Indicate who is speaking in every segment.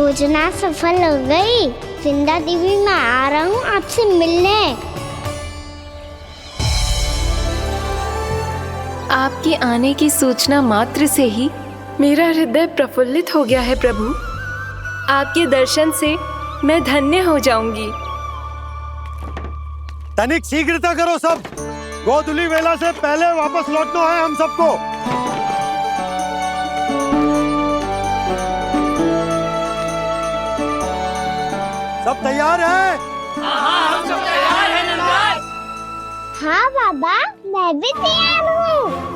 Speaker 1: योजना सफल हो गई। विंदा देवी, मैं आ रहा हूँ आपसे मिलने।
Speaker 2: आपके आने की सूचना मात्र से ही मेरा हृदय प्रफुल्लित हो गया है प्रभु। आपके दर्शन से मैं धन्य हो जाऊंगी।
Speaker 3: तनिक शीघ्रता करो सब, गोधुली वेला से पहले वापस लौटना है हम सबको। सब तैयार है?
Speaker 4: हाँ, हम सब तैयार हैं नंदलाल।
Speaker 1: हाँ बाबा, मैं भी तैयार हूँ।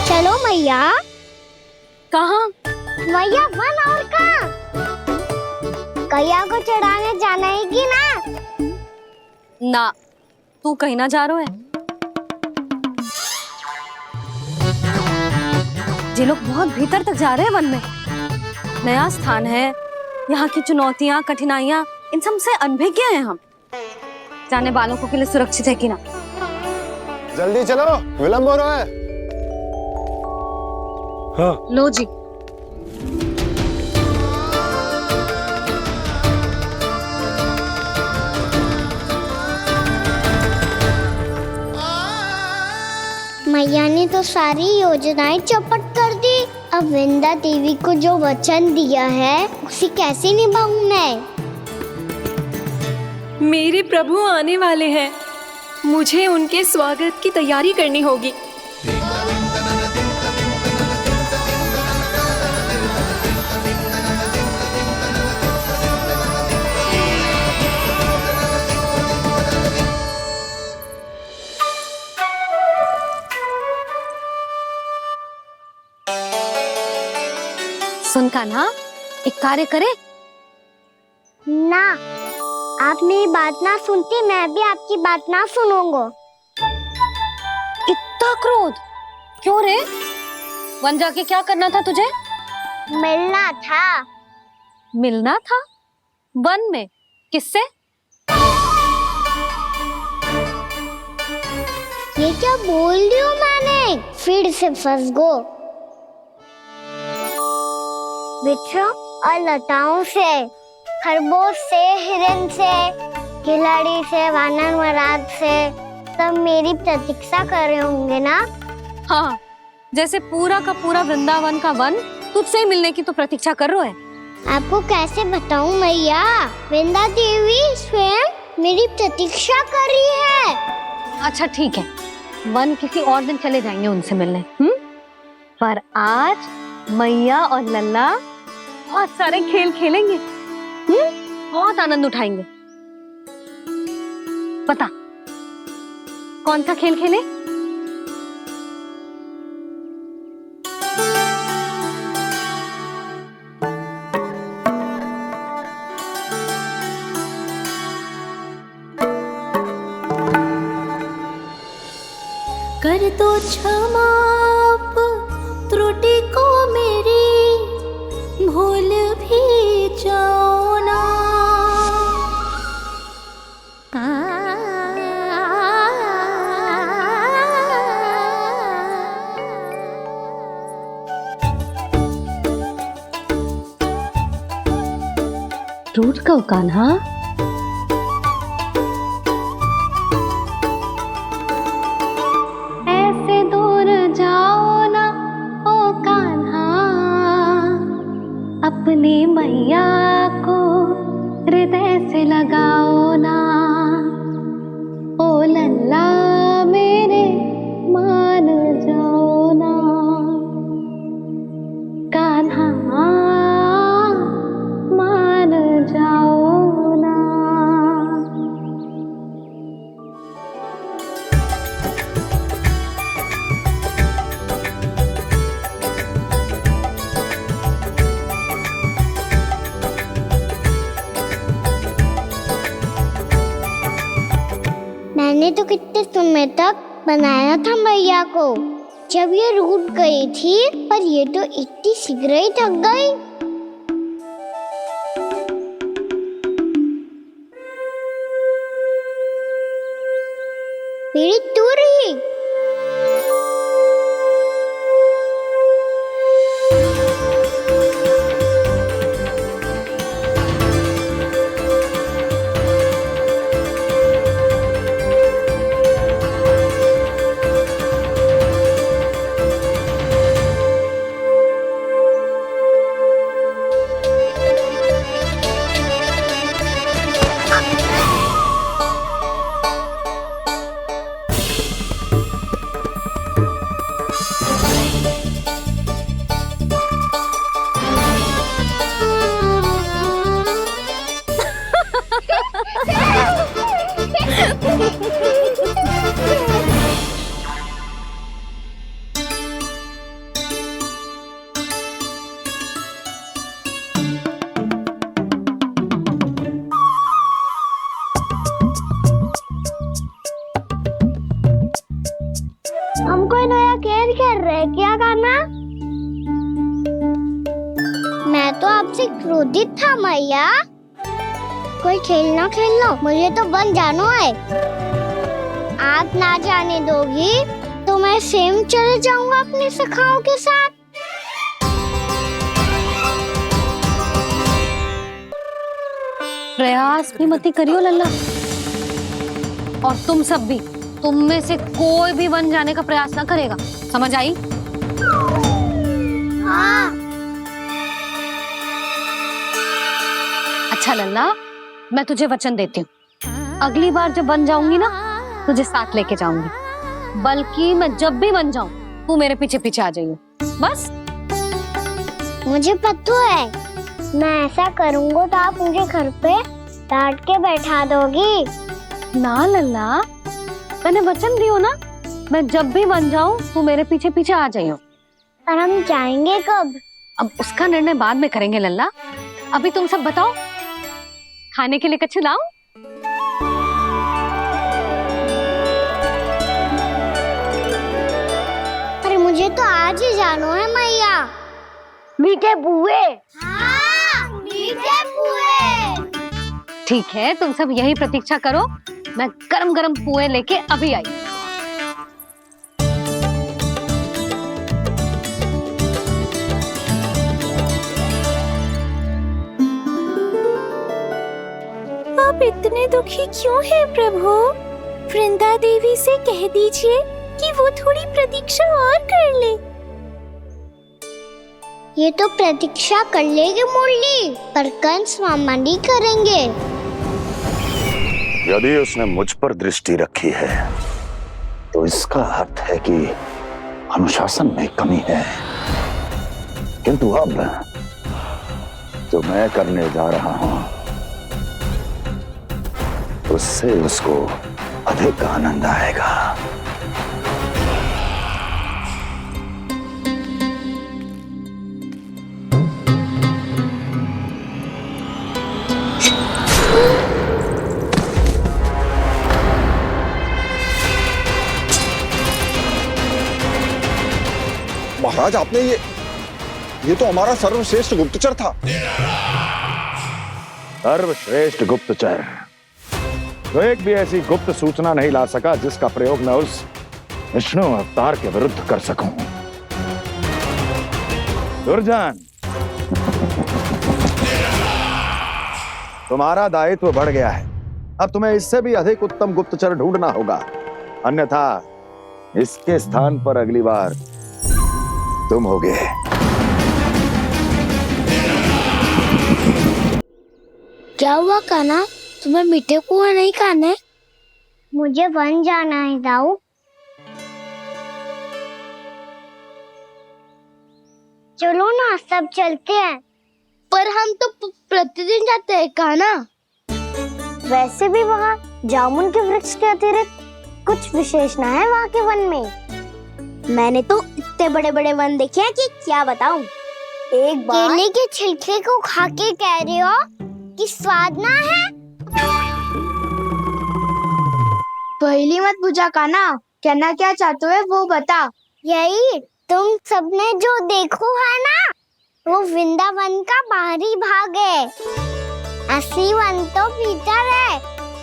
Speaker 1: चलो मैया।
Speaker 2: कहाँ?
Speaker 1: मैया, वन और कहाँ? कैया को चढ़ाने जाना है कि ना?
Speaker 5: ना, तू कहीं ना जा रहा है। ये लोग बहुत भीतर तक जा रहे हैं वन में। नया स्थान है, यहाँ की चुनौतियाँ, कठिनाइयाँ, इन सब से अनभिज्ञ हैं हम। जाने वालों के लिए सुरक्षित है कि ना?
Speaker 3: जल्दी चलो, विलंब हो रहा है। हाँ।
Speaker 5: लो जी।
Speaker 1: मैया ने तो सारी योजनाएं चौपट कर दी। अब विंदा देवी को जो वचन दिया है उसे कैसे निभाऊं मैं?
Speaker 2: मेरे प्रभु आने वाले हैं, मुझे उनके स्वागत की तैयारी करनी होगी।
Speaker 5: सुन कान्हा, एक कार्य करे
Speaker 1: ना, आप मेरी बात ना सुनती, मैं भी आपकी बात ना सुनूंगा।
Speaker 5: इतना क्रोध क्यों रे? वन जाके क्या करना था तुझे?
Speaker 1: मिलना था।
Speaker 5: मिलना था? वन में? किससे?
Speaker 1: ये क्या बोल रही हूँ मैंने? फिर से फंस गो। बिच्छू और लताओं से, खरगोश से, हिरन से, खिलाड़ी से, वानर महाराज से, सब मेरी प्रतीक्षा कर रहे होंगे ना?
Speaker 5: हाँ, जैसे पूरा का पूरा वृंदावन का वन तुझसे ही मिलने की तो प्रतीक्षा कर रहा है।
Speaker 1: आपको कैसे बताऊं मैया? विंदा देवी स्वयं मेरी प्रतीक्षा कर रही है।
Speaker 5: अच्छा ठीक है, वन किसी और दिन चले जाएंगे उनसे मिलने। पर आज मैया और लल्ला बहुत सारे खेल खेलेंगे। बहुत आनंद उठाएंगे। पता कौन सा खेल खेले?
Speaker 6: कर दो क्षमा त्रुटि को मेरी, भूल भी जाओ ना।
Speaker 5: टूट गओ कान्हा?
Speaker 6: ऐसे दूर जाओ ना ओ कान्हा, अपनी मैया को हृदय से लगाओ ना। ओ लल्ला मेरे मान जाओ ना, कान्हा मान जाओ ना।
Speaker 1: मैंने तो कितने समय तक बनाया था मैया को, जब ये रूठ गई थी, पर ये तो इतनी शीघ्र ही थक गई। मेरी तू रही। हम कोई नया खेल खेल रहे हैं क्या करना? मैं तो आपसे क्रोधित था मैया। कोई खेलना खेलना, मुझे तो बन जाना है। आप ना जाने दोगी तो मैं सेम चले जाऊंगा अपने सखाओं के साथ।
Speaker 5: प्रयास भी मत करियो लल्ला, और तुम सब भी, तुम में से कोई भी वन जाने का प्रयास ना करेगा, समझ आई?
Speaker 1: हाँ।
Speaker 5: अच्छा लल्ला, मैं तुझे वचन देती हूँ, अगली बार जब बन जाऊंगी ना, तुझे साथ लेके जाऊंगी। बल्कि मैं जब भी बन जाऊं, तू मेरे पीछे पीछे आ जाइयो, बस।
Speaker 1: मुझे पता है, मैं ऐसा करूंगा तो आप मुझे घर पे डांट के बैठा दोगी।
Speaker 5: ना लल्ला, मैंने वचन दियो ना, मैं जब भी बन जाऊं तू मेरे पीछे पीछे आ जाइयो।
Speaker 1: पर हम जाएंगे कब?
Speaker 5: अब उसका निर्णय बाद में करेंगे लल्ला। अभी तुम सब बताओ, खाने के लिए कुछ लाऊं?
Speaker 1: अरे मुझे तो आज ही जाना है मैया। मीठे बुए। हाँ, मीठे बुए।
Speaker 5: ठीक है, तुम सब यही प्रतीक्षा करो, मैं गरम गरम पुए लेके अभी आई।
Speaker 2: आप इतने दुखी क्यों हैं प्रभु? वृंदा देवी से कह दीजिए कि वो थोड़ी प्रतीक्षा और कर ले।
Speaker 1: ये तो प्रतीक्षा कर लेगी मुरली, पर कंस मामा नहीं करेंगे।
Speaker 7: यदि उसने मुझ पर दृष्टि रखी है तो इसका अर्थ है कि अनुशासन में कमी है। किंतु अब जो मैं करने जा रहा हूं उससे उसको अधिक आनंद आएगा।
Speaker 8: महाराज, आपने ये तो हमारा सर्वश्रेष्ठ गुप्तचर था।
Speaker 7: सर्वश्रेष्ठ गुप्तचर तो एक भी ऐसी गुप्त सूचना नहीं ला सका जिसका प्रयोग मैं उस विष्णु अवतार के विरुद्ध कर सकूं। दुर्जन, तुम्हारा दायित्व बढ़ गया है। अब तुम्हें इससे भी अधिक उत्तम गुप्तचर ढूंढना होगा, अन्यथा इसके स्थान पर अगली बार तुम होगे।
Speaker 1: क्या हुआ कान्हा, तुम्हें मीठे कुआं नहीं खाने? मुझे वन जाना है दाऊ। चलो ना, सब चलते हैं। पर हम तो प्रतिदिन जाते हैं कान्हा। वैसे भी वहाँ जामुन के वृक्ष के अतिरिक्त कुछ विशेष ना है वहाँ के वन में। मैंने तो इतने बड़े बड़े वन देखे हैं कि क्या बताऊं। एक बार केले के छिलके को खा के कह रहे हो कि स्वाद ना है?
Speaker 9: पहली मत पूछा कान्हा, कहना क्या चाहते हो वो बता।
Speaker 1: यही तुम सबने जो देखो है ना, वो वृंदावन का बाहरी भाग है। असली वन तो भीतर है,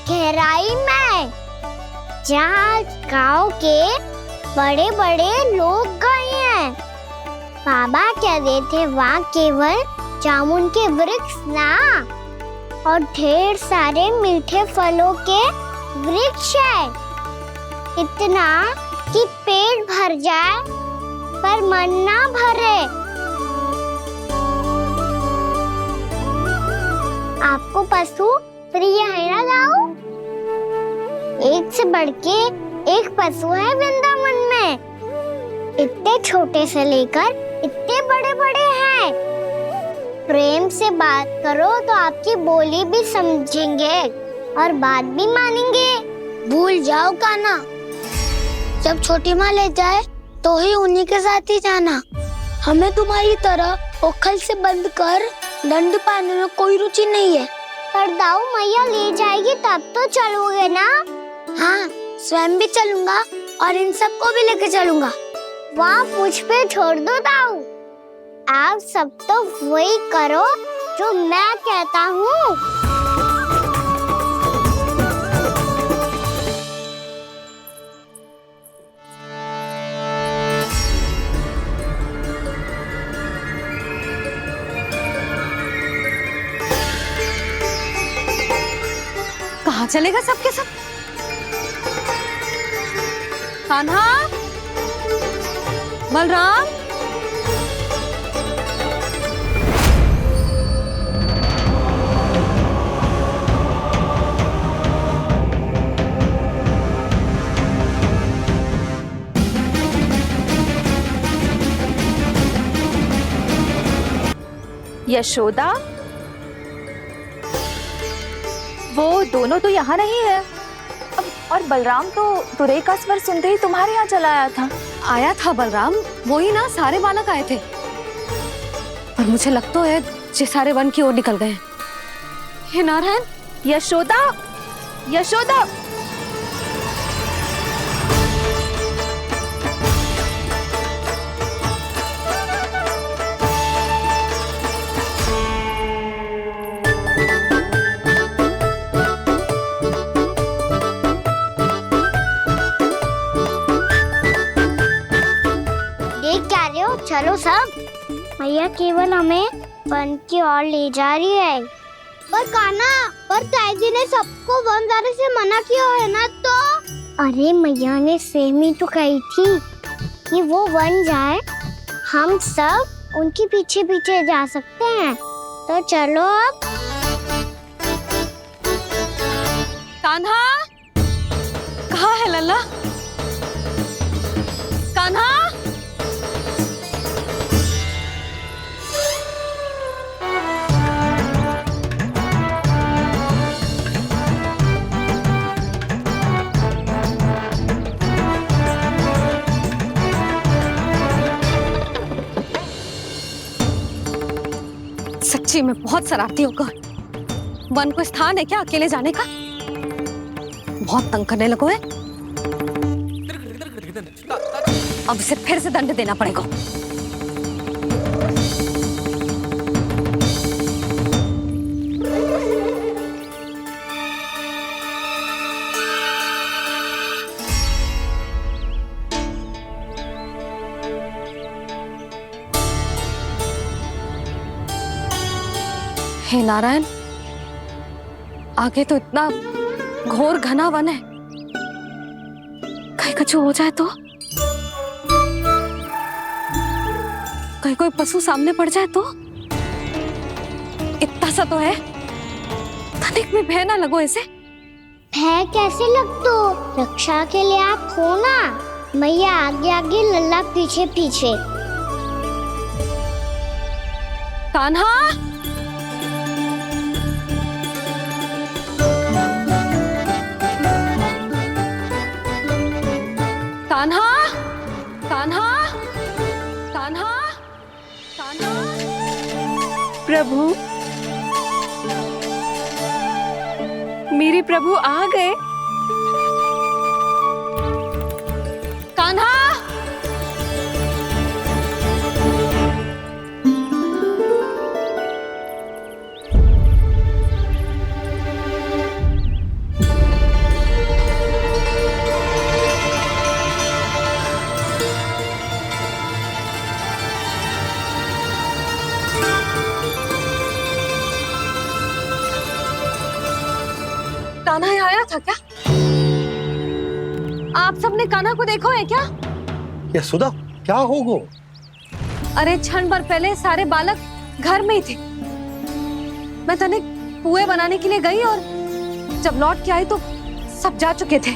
Speaker 1: गहराई में, जहाँ गांव के बड़े बड़े लोग गए हैं। बाबा कहते थे वहाँ केवल जामुन के वृक्ष ना, और ढेर सारे मीठे फलों के वृक्ष है, इतना कि पेट भर जाए पर मन ना भरे। आपको पशु प्रिय है ना दाऊ? एक से बढ़ के एक पशु है वृंदावन में, इतने छोटे से लेकर इतने बड़े बड़े हैं। प्रेम से बात करो तो आपकी बोली भी समझेंगे और बात भी मानेंगे। भूल जाओ कान्हा, जब छोटी माँ ले जाए तो ही उन्हीं के साथ ही जाना। हमें तुम्हारी तरह ओखल से बंद कर दंड पाने में कोई रुचि नहीं है। पर दाऊ मैया ले जाएगी तब तो चलोगे ना? हाँ, स्वयं भी चलूंगा और इन सबको भी लेके चलूंगा। वहाँ मुझ पे छोड़ दो दाऊ, आप सब तो वही करो जो मैं कहता हूँ।
Speaker 5: कहाँ चलेगा सबके सब? कान्हा, बलराम,
Speaker 9: यशोदा, वो दोनों तो यहाँ नहीं है। और बलराम तो तुरई का स्वर सुनते ही तुम्हारे यहाँ चला आया था।
Speaker 5: आया था बलराम, वही ना सारे बालक आए थे। पर मुझे लगता है ये सारे वन की ओर निकल गए। हे नारायण!
Speaker 9: यशोदा, यशोदा!
Speaker 1: चलो सब, मैया केवल हमें वन की ओर ले जा रही है। पर कान्हा, पर ताईजी ने सबको वन जाने से मना किया है ना तो? अरे मैया ने सेम ही तो कही थी कि वो वन जाए, हम सब उनके पीछे पीछे जा सकते हैं। तो चलो अब।
Speaker 5: कान्हा, कहाँ है लल्ला? कान्हा, सच्ची में बहुत शरारती होगा। वन को स्थान है क्या अकेले जाने का? बहुत तंग करने लगो है। अब इसे फिर से दंड देना पड़ेगा। हे नारायण, आगे तो इतना घोर घना वन है, कहीं कुछ हो जाए तो? कहीं कोई पशु सामने पड़ जाए तो? इतना सा तो है, तनिक भी भय ना लगो इसे।
Speaker 1: भय कैसे लग तो? रक्षा के लिए आप हो ना। मैया आगे आगे, लल्ला पीछे पीछे।
Speaker 5: कान्हा, कान्हा, कान्हा, कान्हा, कान्हा।
Speaker 2: प्रभु, मेरे प्रभु आ गए।
Speaker 5: कान्हा, था क्या? आप सबने कान्हा को देखो है क्या?
Speaker 3: यशोदा क्या हो गो?
Speaker 5: अरे क्षण भर पहले सारे बालक घर में ही थे। मैं तनिक पुए बनाने के लिए गई और जब लौट के आई तो सब जा चुके थे।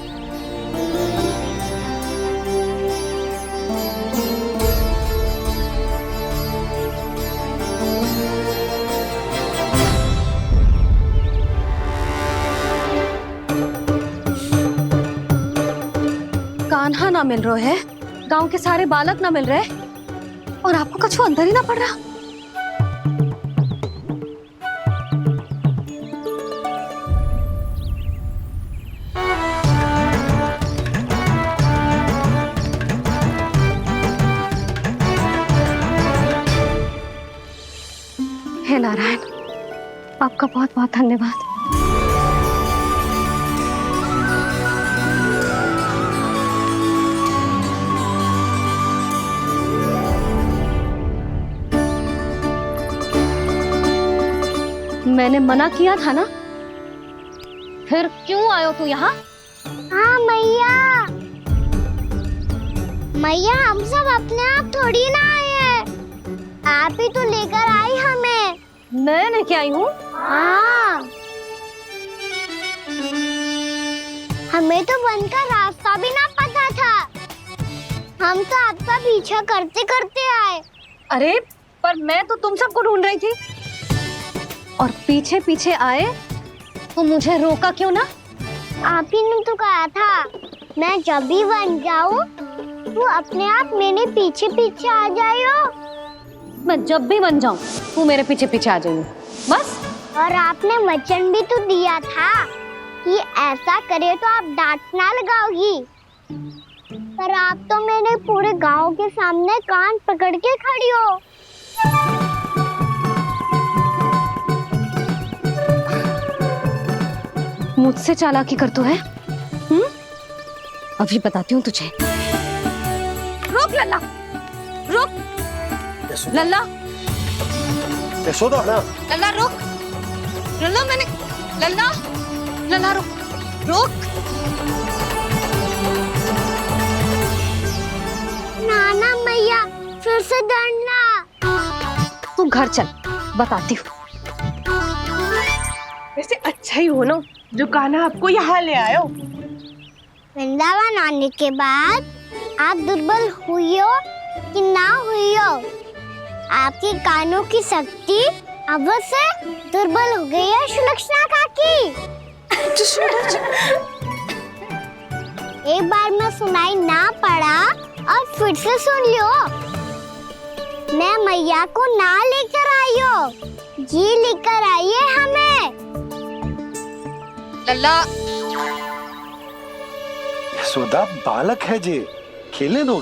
Speaker 5: कान्हा ना मिल रहा है, गांव के सारे बालक ना मिल रहे और आपको कछु अंदर ही ना पड़ रहा। हे नारायण, आपका बहुत बहुत धन्यवाद। मैंने मना किया था ना, फिर क्यों आयो तू यहाँ?
Speaker 1: हाँ मैया, मैया हम सब अपने आप थोड़ी ना आए हैं, आप ही तो लेकर आई हमें।
Speaker 5: मैं लेके आई हूँ?
Speaker 1: हाँ, हमें तो वन का रास्ता भी ना पता था, हम तो आपका पीछा करते करते आए।
Speaker 5: अरे पर मैं तो तुम सबको ढूंढ रही थी और पीछे पीछे आए तो मुझे रोका क्यों ना?
Speaker 1: आप ही ने तो कहा था मैं जब भी बन जाऊं तो अपने आप मेरे पीछे पीछे आ जाइयो।
Speaker 5: मैं जब भी बन जाऊं तू मेरे पीछे पीछे आ जाइयो बस।
Speaker 1: और आपने वचन भी तो दिया था कि ऐसा करे तो आप डांट ना लगाओगी, पर आप तो मेरे पूरे गांव के सामने कान पकड़ के खड़ी हो।
Speaker 5: मुझसे चालाकी कर तो है? अभी बताती हूँ तुझे। रुक लल्ला, रुक लल्ला,
Speaker 3: यशोदा
Speaker 5: लल्ला रुक, लल्ला मैंने, लल्ला, लल्ला रुक, रुक।
Speaker 1: नाना मैया फिर से डरना।
Speaker 5: तू घर चल, बताती हूँ।
Speaker 2: वैसे अच्छा ही हो ना जो कान्हा आपको यहाँ ले आयो।
Speaker 1: वृंदावन आने के बाद आप दुर्बल हुई हो कि ना हुई हो, आपके कानों की शक्ति अब से दुर्बल हो गई है सुलक्षणा काकी। एक बार में सुनाई ना पड़ा और फिर से सुन लियो। मैं मैया को ना लेकर आई हो, जी लेकर आई है हमें।
Speaker 5: लल्ला,
Speaker 3: यशोदा बालक है जे, खेलने दो।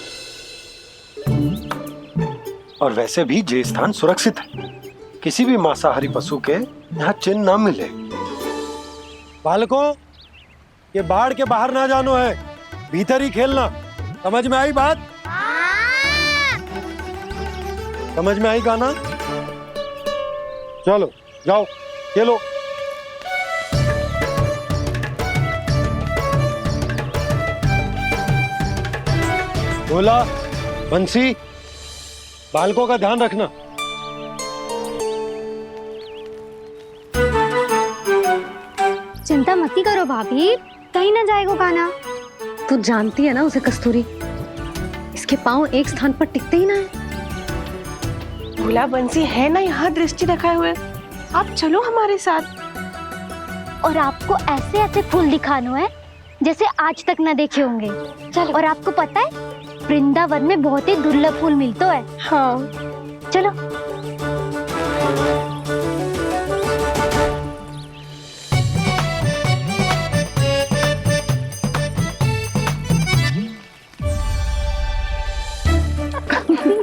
Speaker 3: और वैसे भी जे स्थान सुरक्षित है, किसी भी मांसाहारी पशु के यहाँ चिन्ह ना मिले। बालकों, ये बाढ़ के बाहर ना जानो है, भीतर ही खेलना। समझ में आई बात? समझ में आई कान्हा? चलो जाओ खेलो। बोला बंसी, बालकों का ध्यान रखना।
Speaker 6: चिंता मत करो भाभी, कहीं ना जाएगा कान्हा।
Speaker 5: तू जानती है ना उसे कस्तूरी, इसके पांव एक स्थान पर टिकते ही ना है।
Speaker 2: भोला बंसी है ना यहाँ दृष्टि रखाए हुए, आप चलो हमारे साथ।
Speaker 6: और आपको ऐसे ऐसे फूल दिखानो है जैसे आज तक ना देखे होंगे। चलो। और आपको पता है वृंदावन में बहुत ही दुर्लभ फूल मिलते हैं।
Speaker 2: हाँ
Speaker 6: चलो।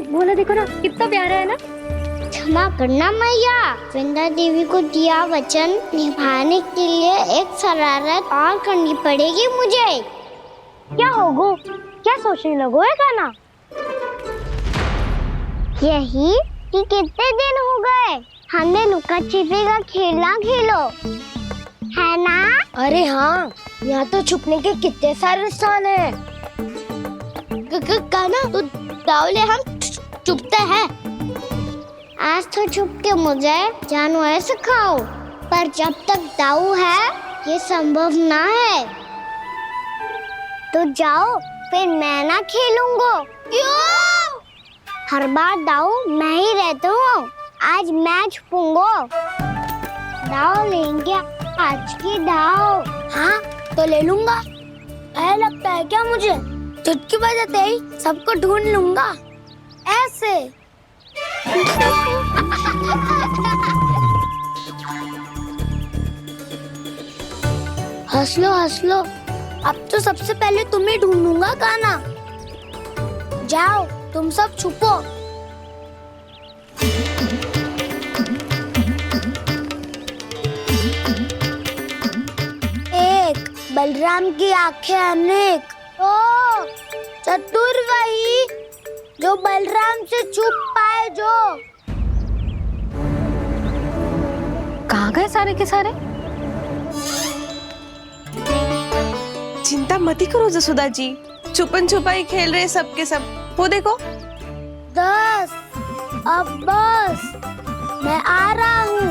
Speaker 6: बोला देखो ना कितना प्यारा है ना।
Speaker 1: क्षमा करना मैया, वृंदा देवी को दिया वचन निभाने के लिए एक शरारत और करनी पड़ेगी मुझे। क्या होगो, क्या सोचने लगो है कान्हा? यही कि कितने दिन हो गए हमने लुका छिपी का खेलना खेलो, है ना?
Speaker 6: अरे हाँ, यहाँ तो छुपने के कितने सारे स्थान है। काना तो दावले हम छुपते हैं।
Speaker 1: आज तो छुप के मुझे जानवर सिखाओ, पर जब तक दाऊ है ये संभव ना है। तो जाओ, फिर मैं ना खेलूंगा। क्यों? हर बार दाऊ मैं ही रहता हूँ, आज मैं छुपूंगा। दाऊ लेंगे आज की दाऊ।
Speaker 6: हाँ, तो ले लूंगा। ऐसा लगता है क्या मुझे? चुटकी बजाते ही सबको ढूंढ लूंगा। ऐसे। हंस लो। अब तो सबसे पहले तुम्हें ढूंढूंगा काना। जाओ, तुम सब छुपो। एक, बलराम की आंखें अनेक। ओ, चतुर वही जो बलराम से छुप पाए। जो
Speaker 5: कहाँ गए सारे के सारे?
Speaker 10: चिंता मत करो जसोदा जी, छुपन छुपाई खेल रहे सब के सब। वो देखो
Speaker 6: 10, अब बस, मैं आ रहा हूँ।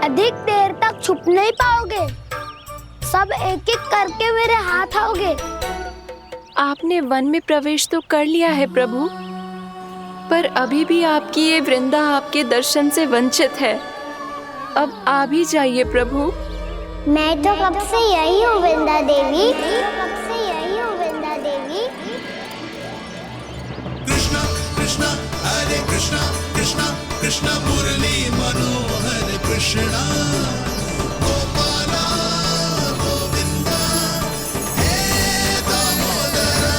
Speaker 6: अधिक देर तक छुप नहीं पाओगे, सब एक एक करके मेरे हाथ आओगे।
Speaker 2: आपने वन में प्रवेश तो कर लिया है प्रभु, पर अभी भी आपकी ये वृंदा आपके दर्शन से वंचित है। अब आ भी जाइए प्रभु।
Speaker 1: मैं तो कब से यही हूँ वृंदा देवी।
Speaker 11: कृष्णा कृष्णा हरे कृष्णा कृष्णा कृष्णा मुरली मनोहर कृष्णा गोपाला गोविंदा हे दामोदरा।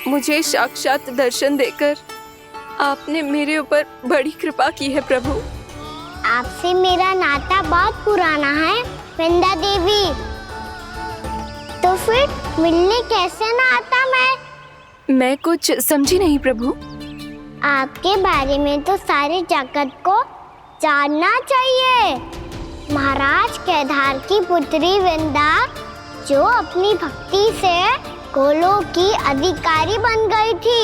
Speaker 2: मुझे साक्षात दर्शन देकर आपने मेरे ऊपर बड़ी कृपा की है प्रभु।
Speaker 1: आपसे मेरा नाता बहुत पुराना है वृंदा देवी, तो फिर मिलने कैसे ना आता
Speaker 2: मैं कुछ समझी नहीं प्रभु।
Speaker 1: आपके बारे में तो सारे जगत को जानना चाहिए। महाराज केदार की पुत्री वृंदा, जो अपनी भक्ति से गोलोक की अधिकारी बन गई थी,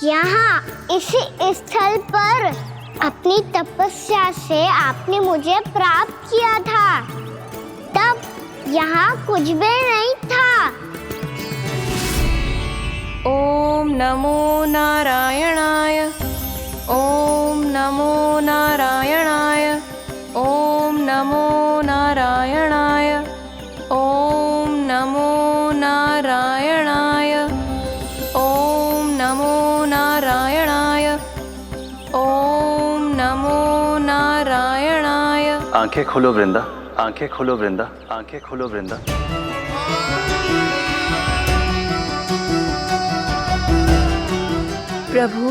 Speaker 1: यहाँ इसी स्थल पर अपनी तपस्या से आपने मुझे प्राप्त किया था। तब यहाँ कुछ भी नहीं था।
Speaker 2: ओम नमो नारायणाय, ओम नमो नारायणाय, ओम नमो नारायणाय, ओम नमो नारायणाय, ओम नमो नारायणाय, ओम नमो नारायणाय।
Speaker 7: आंखें खोलो वृंदा, आंखें खोलो वृंदा, आंखें खोलो वृंदा।
Speaker 2: प्रभु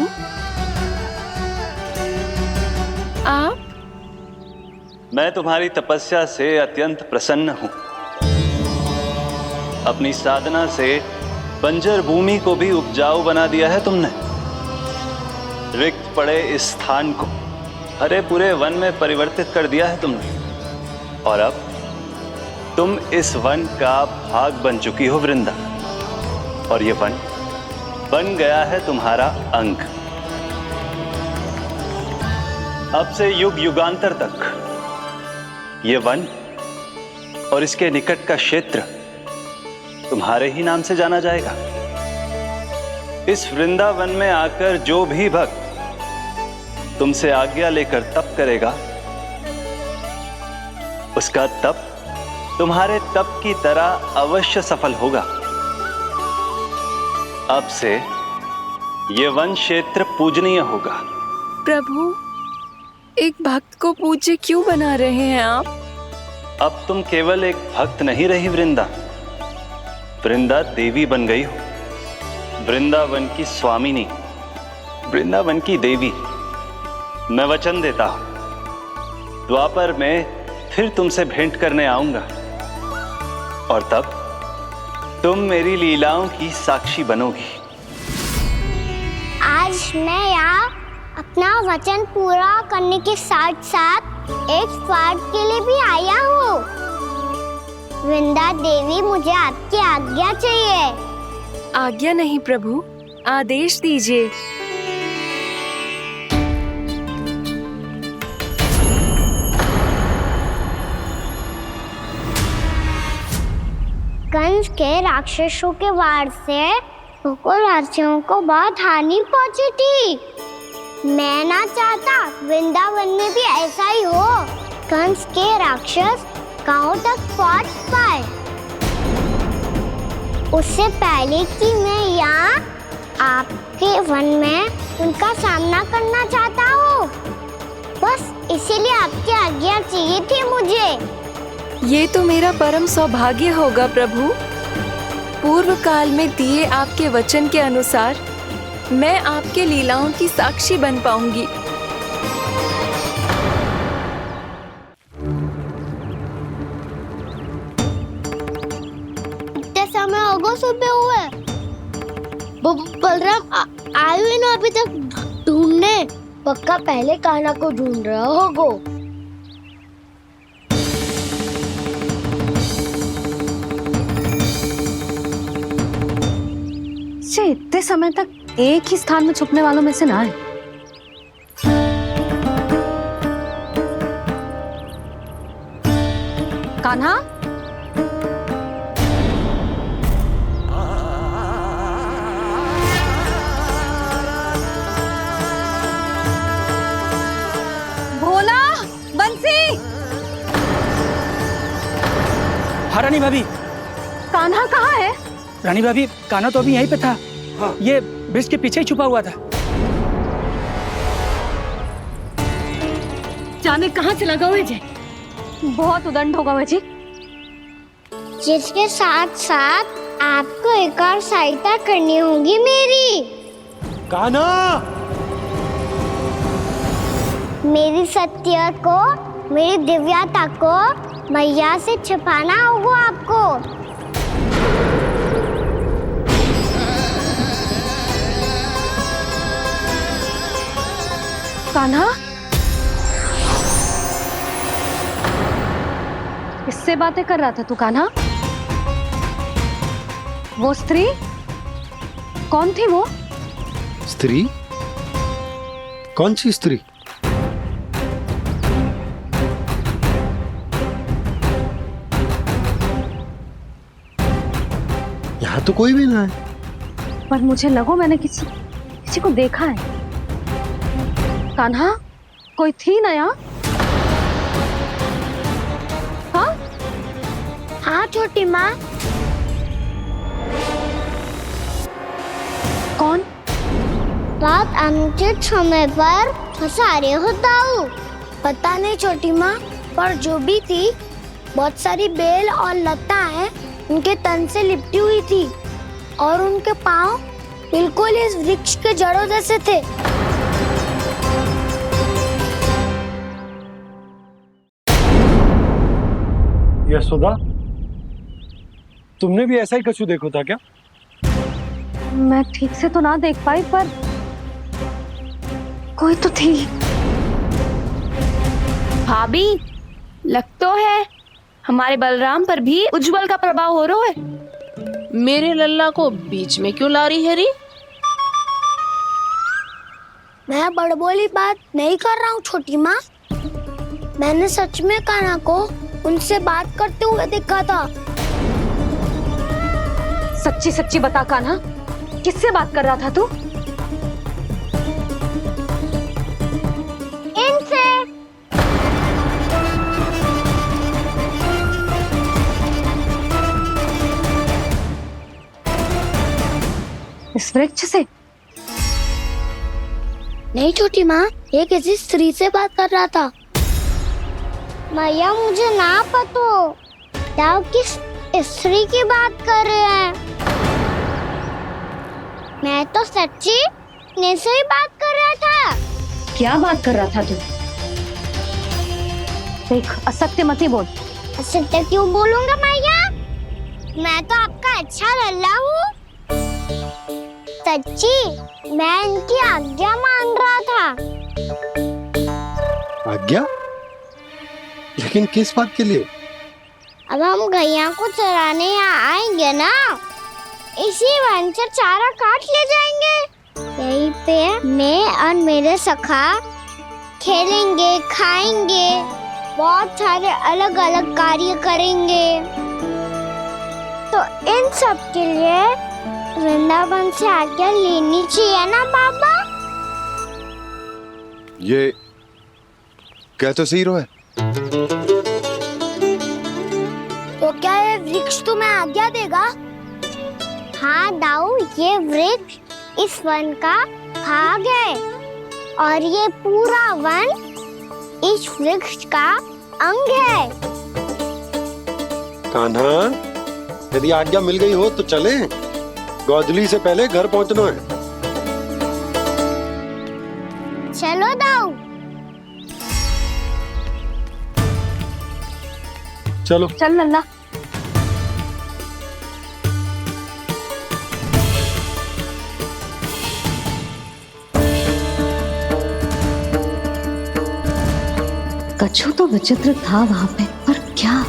Speaker 2: आप?
Speaker 12: मैं तुम्हारी तपस्या से अत्यंत प्रसन्न हूं। अपनी साधना से बंजर भूमि को भी उपजाऊ बना दिया है तुमने। रिक्त पड़े इस स्थान को हरे पूरे वन में परिवर्तित कर दिया है तुमने, और अब तुम इस वन का भाग बन चुकी हो वृंदा, और ये वन बन गया है तुम्हारा अंग। अब से युग युगांतर तक ये वन और इसके निकट का क्षेत्र तुम्हारे ही नाम से जाना जाएगा। इस वृंदावन में आकर जो भी भक्त तुमसे आज्ञा लेकर तप करेगा, उसका तप तुम्हारे तप की तरह अवश्य सफल होगा। अब से ये वन क्षेत्र पूजनीय होगा।
Speaker 2: प्रभु, एक भक्त को पूज्य क्यों बना रहे हैं आप?
Speaker 12: अब तुम केवल एक भक्त नहीं रही वृंदा, वृंदा देवी बन गई हो, वृंदावन की स्वामिनी, वृंदावन की देवी। मैं वचन देता हूं, द्वापर में फिर तुमसे भेंट करने आऊंगा और तब तुम मेरी लीलाओं की साक्षी बनोगी।
Speaker 1: आज मैं यहाँ अपना वचन पूरा करने के साथ साथ एक स्वार्थ के लिए भी आया हूँ। वृंदा देवी, मुझे आपकी आज्ञा चाहिए।
Speaker 2: आज्ञा नहीं प्रभु, आदेश दीजिए।
Speaker 1: कंस के राक्षसों के वार से गोकुलवासियों को बहुत हानि पहुंची थी। मैं ना चाहता वृंदावन में भी ऐसा ही हो। कंस के राक्षस गांव तक पहुंच पाए, उससे पहले कि मैं यहाँ आपके वन में उनका सामना करना चाहता हूँ। बस इसीलिए आपकी आज्ञा चाहिए थी मुझे।
Speaker 2: ये तो मेरा परम सौभाग्य होगा प्रभु। पूर्व काल में दिए आपके वचन के अनुसार मैं आपके लीलाओं की साक्षी बन पाऊंगी।
Speaker 1: इतने समय होगा सुबह हुए, बलराम आयु ना अभी तक ढूंढने। पक्का पहले कान्हा को ढूंढ रहा होगा।
Speaker 5: इतने समय तक एक ही स्थान में छुपने वालों में से ना है। कान्हा, भोला, बंसी।
Speaker 4: हाँ रानी भाभी।
Speaker 5: कान्हा कहाँ है?
Speaker 4: रानी भाभी, कान्हा तो अभी यहीं पे था। हाँ। ये ब्रिज के पीछे ही छुपा हुआ था।
Speaker 5: जाने कहाँ चला गया मुझे। बहुत उदंड होगा मुझे।
Speaker 1: जिसके साथ साथ आपको एक और सहायता करनी होगी मेरी।
Speaker 3: कान्हा,
Speaker 1: मेरी सत्य को, मेरी दिव्यता को मैया से छिपाना होगा आपको।
Speaker 5: कान्हा, किससे बातें कर रहा था तू कान्हा? वो स्त्री कौन थी? वो
Speaker 3: स्त्री? कौन सी स्त्री? यहाँ तो कोई भी ना है।
Speaker 5: पर मुझे लगो मैंने किसी को देखा है। कान्हा, कोई थी ना यहाँ? हाँ?
Speaker 1: हाँ छोटी माँ।
Speaker 5: कौन?
Speaker 1: रात अनुचित समय पर फंसारे होता हूँ। पता नहीं छोटी माँ, पर जो भी थी बहुत सारी बेल और लताएं उनके तन से लिपटी हुई थी और उनके पाँव बिल्कुल इस वृक्ष के जड़ों जैसे थे।
Speaker 3: यशोदा, तुमने भी ऐसा ही कछु देखो था क्या?
Speaker 5: मैं ठीक से तो ना देख पाई, पर कोई तो थी।
Speaker 9: भाभी, लग तो है हमारे बलराम पर भी उज्जवल का प्रभाव हो रहा है।
Speaker 10: मेरे लल्ला को बीच में क्यों ला रही है री?
Speaker 1: मैं बड़बोली बात नहीं कर रहा हूँ छोटी माँ। मैंने सच में कान्हा को उनसे बात करते हुए देखा था।
Speaker 5: सच्ची सच्ची बता कान्हा, किससे बात कर रहा था तू?
Speaker 1: इनसे।
Speaker 5: इस वृक्ष से?
Speaker 1: नहीं छोटी माँ, ये किसी स्त्री से बात कर रहा था। मैया मुझे ना पतो दाऊ किस स्त्री की बात कर रहे हैं। मैं तो सच्ची ने से ही बात कर रहा था।
Speaker 5: क्या बात कर रहा था तू? देख, असत्य मत ही बोल।
Speaker 1: असत्य क्यों बोलूंगा मैया? मैं तो आपका अच्छा लल्ला हूँ। सच्ची मैं इनकी आज्ञा मान रहा था।
Speaker 3: आज्ञा? लेकिन किस बात के लिए?
Speaker 1: अब हम गैया को चराने यहाँ आएंगे ना, इसी वन से चारा काट ले जाएंगे। यहीं पे मैं और मेरे सखा खेलेंगे, खाएंगे, बहुत सारे अलग अलग कार्य करेंगे। तो इन सब के लिए वृंदावन से आज्ञा लेनी चाहिए ना बाबा?
Speaker 8: ये कह तो सही रहा है।
Speaker 1: तो क्या ये वृक्ष तुम्हें आज्ञा देगा? हाँ दाऊ, ये वृक्ष इस वन का भाग है और ये पूरा वन इस वृक्ष का अंग है।
Speaker 3: कान्हा, यदि आज्ञा मिल गई हो तो चले। गोधली से पहले घर पहुंचना है।
Speaker 1: चलो दाऊ।
Speaker 3: चलो
Speaker 5: चल लल्ला। कछु तो विचित्र था वहां पे, पर क्या?